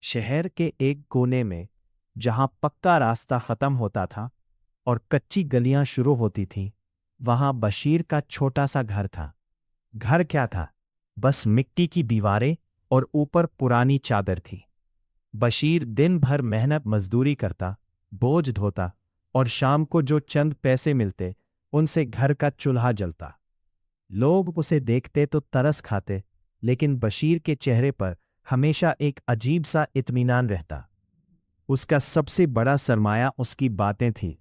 शहर के एक कोने में, जहां पक्का रास्ता खत्म होता था और कच्ची गलियां शुरू होती थीं, वहां बशीर का छोटा सा घर था। घर क्या था? बस मिट्टी की दीवारें और ऊपर पुरानी चादर थी। बशीर दिन भर मेहनत मजदूरी करता, बोझ ढोता और शाम को जो चंद पैसे मिलते उनसे घर का चूल्हा जलता। लोग उसे देखते तो तरस खाते, लेकिन बशीर के चेहरे पर हमेशा एक अजीब सा इत्मीनान रहता। उसका सबसे बड़ा सरमाया उसकी बातें थीं,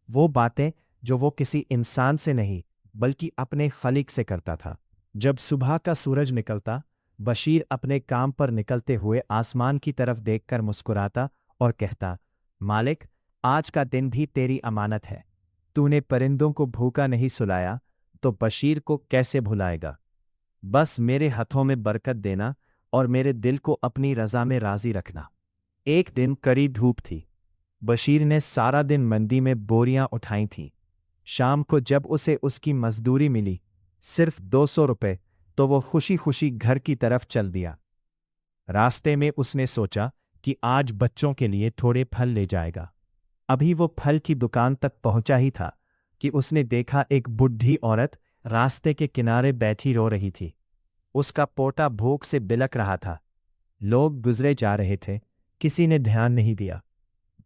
वो बातें जो वो किसी इंसान से नहीं बल्कि अपने खालिक से करता था। जब सुबह का सूरज निकलता, बशीर अपने काम पर निकलते हुए आसमान की तरफ देखकर मुस्कुराता और कहता, मालिक, आज का दिन भी तेरी अमानत है। तूने परिंदों को भूखा नहीं सुलाया तो बशीर को कैसे भुलाएगा। बस मेरे हाथों में बरकत देना और मेरे दिल को अपनी रज़ा में राज़ी रखना। एक दिन कड़ी धूप थी। बशीर ने सारा दिन मंडी में बोरियां उठाई थीं। शाम को जब उसे उसकी मजदूरी मिली, सिर्फ 200 रुपए, तो वो खुशी खुशी घर की तरफ चल दिया। रास्ते में उसने सोचा कि आज बच्चों के लिए थोड़े फल ले जाएगा। अभी वो फल की दुकान तक पहुंचा ही था कि उसने देखा एक बुढ़ी औरत रास्ते के किनारे बैठी रो रही थी। उसका पोता भूख से बिलख रहा था। लोग गुजरे जा रहे थे, किसी ने ध्यान नहीं दिया।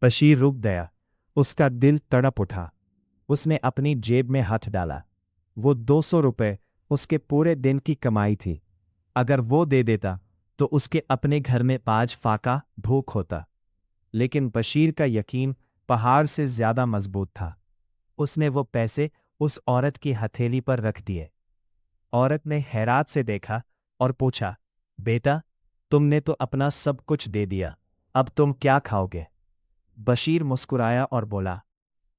बशीर रुक गया, उसका दिल तड़प उठा। उसने अपनी जेब में हाथ डाला। वो 200 रुपए उसके पूरे दिन की कमाई थी। अगर वो दे देता तो उसके अपने घर में 5 फाका भूख होता। लेकिन बशीर का यकीन पहाड़ से ज्यादा मजबूत था। उसने वो पैसे उस औरत की हथेली पर रख दिए। औरत ने हैरात से देखा और पूछा, बेटा, तुमने तो अपना सब कुछ दे दिया, अब तुम क्या खाओगे? बशीर मुस्कुराया और बोला,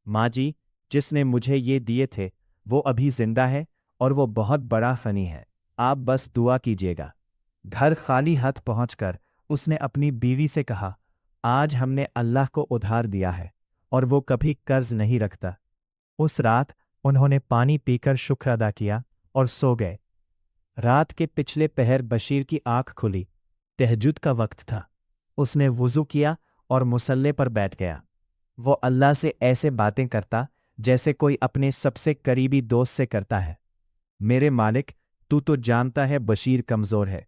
माँ जी, जिसने मुझे ये दिए थे वो अभी जिंदा है और वो बहुत बड़ा फनी है। आप बस दुआ कीजिएगा। घर खाली हाथ पहुंचकर उसने अपनी बीवी से कहा, आज हमने अल्लाह को उधार दिया है और वो कभी कर्ज नहीं रखता। उस रात उन्होंने पानी पीकर शुक्र अदा किया और सो गए। रात के पिछले पहर बशीर की आंख खुली। तहज्जुद का वक्त था। उसने वुज़ू किया और मुसल्ले पर बैठ गया। वो अल्लाह से ऐसे बातें करता जैसे कोई अपने सबसे करीबी दोस्त से करता है। मेरे मालिक, तू तो जानता है बशीर कमज़ोर है।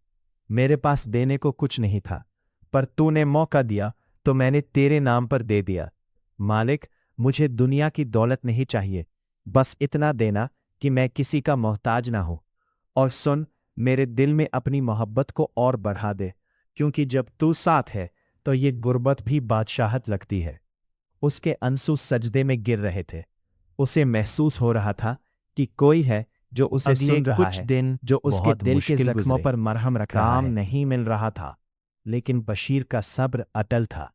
मेरे पास देने को कुछ नहीं था, पर तूने मौका दिया तो मैंने तेरे नाम पर दे दिया। मालिक, मुझे दुनिया की दौलत नहीं चाहिए, बस इतना देना कि मैं किसी का मोहताज ना हो। और सुन, मेरे दिल में अपनी मोहब्बत को और बढ़ा दे, क्योंकि जब तू साथ है तो ये गुर्बत भी बादशाहत लगती है। उसके आंसू सजदे में गिर रहे थे। उसे महसूस हो रहा था कि कोई है जो उसे सुन रहा है। कुछ दिन जो उसके बहुत दिल के मुश्किल जख्मों गुजरे। पर मरहम रख रहा काम है। नहीं मिल रहा था, लेकिन बशीर का सब्र अटल था।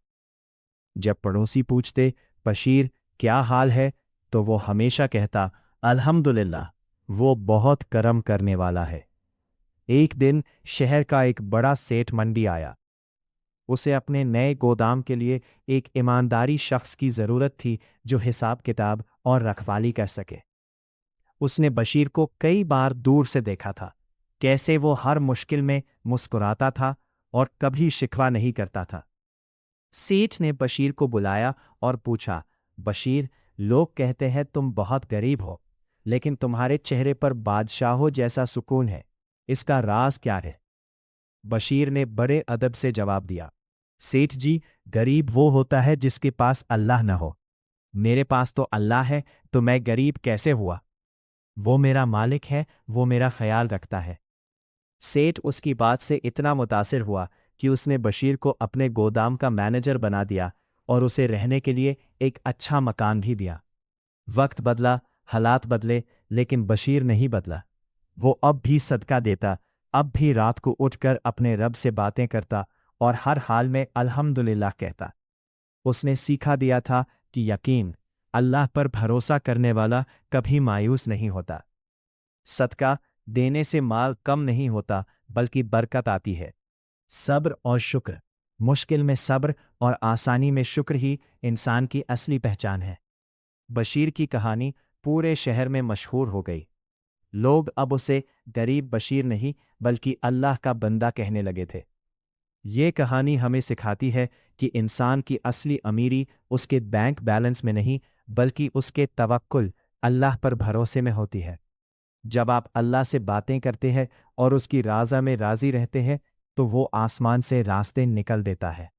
जब पड़ोसी पूछते, बशीर क्या हाल है, तो वो हमेशा कहता, अल्हम्दुलिल्लाह, वो बहुत करम करने वाला है। एक दिन शहर का एक बड़ा सेठ मंडी आया। उसे अपने नए गोदाम के लिए एक ईमानदारी शख्स की जरूरत थी जो हिसाब किताब और रखवाली कर सके। उसने बशीर को कई बार दूर से देखा था, कैसे वो हर मुश्किल में मुस्कुराता था और कभी शिकवा नहीं करता था। सेठ ने बशीर को बुलाया और पूछा, बशीर, लोग कहते हैं तुम बहुत गरीब हो, लेकिन तुम्हारे चेहरे पर बादशाहों जैसा सुकून है। इसका राज क्या है? बशीर ने बड़े अदब से जवाब दिया, सेठ जी, गरीब वो होता है जिसके पास अल्लाह न हो। मेरे पास तो अल्लाह है, तो मैं गरीब कैसे हुआ? वो मेरा मालिक है, वो मेरा ख्याल रखता है। सेठ उसकी बात से इतना मुतासिर हुआ कि उसने बशीर को अपने गोदाम का मैनेजर बना दिया और उसे रहने के लिए एक अच्छा मकान भी दिया। वक्त बदला, हालात बदले, लेकिन बशीर नहीं बदला। वो अब भी सदका देता, अब भी रात को उठकर अपने रब से बातें करता और हर हाल में अल्हम्दुलिल्लाह कहता। उसने सीखा दिया था कि यकीन, अल्लाह पर भरोसा करने वाला कभी मायूस नहीं होता। सदका देने से माल कम नहीं होता, बल्कि बरकत आती है। सब्र और शुक्र, मुश्किल में सब्र और आसानी में शुक्र ही इंसान की असली पहचान है। बशीर की कहानी पूरे शहर में मशहूर हो गई। लोग अब उसे गरीब बशीर नहीं बल्कि अल्लाह का बंदा कहने लगे थे। یہ کہانی ہمیں سکھاتی ہے کہ انسان کی اصلی امیری اس کے بینک بیلنس میں نہیں بلکہ اس کے توکل اللہ پر بھروسے میں ہوتی ہے۔ جب آپ اللہ سے باتیں کرتے ہیں اور اس کی رضا میں راضی رہتے ہیں تو وہ آسمان سے راستے نکل دیتا ہے۔